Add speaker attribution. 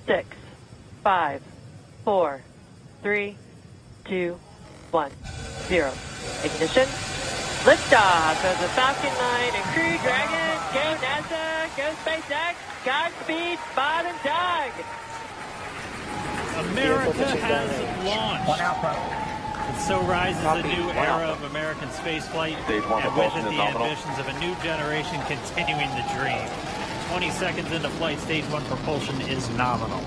Speaker 1: 6, 5, 4, 3, 2, 1, 0. Ignition. Liftoff of the Falcon 9 and Crew Dragon. Go NASA, go SpaceX, Godspeed, Bob and Doug.
Speaker 2: America has launched. And so rises a new era of American spaceflight, and with it the ambitions of a new generation continuing the dream. 20 seconds into flight, stage 1 propulsion is nominal.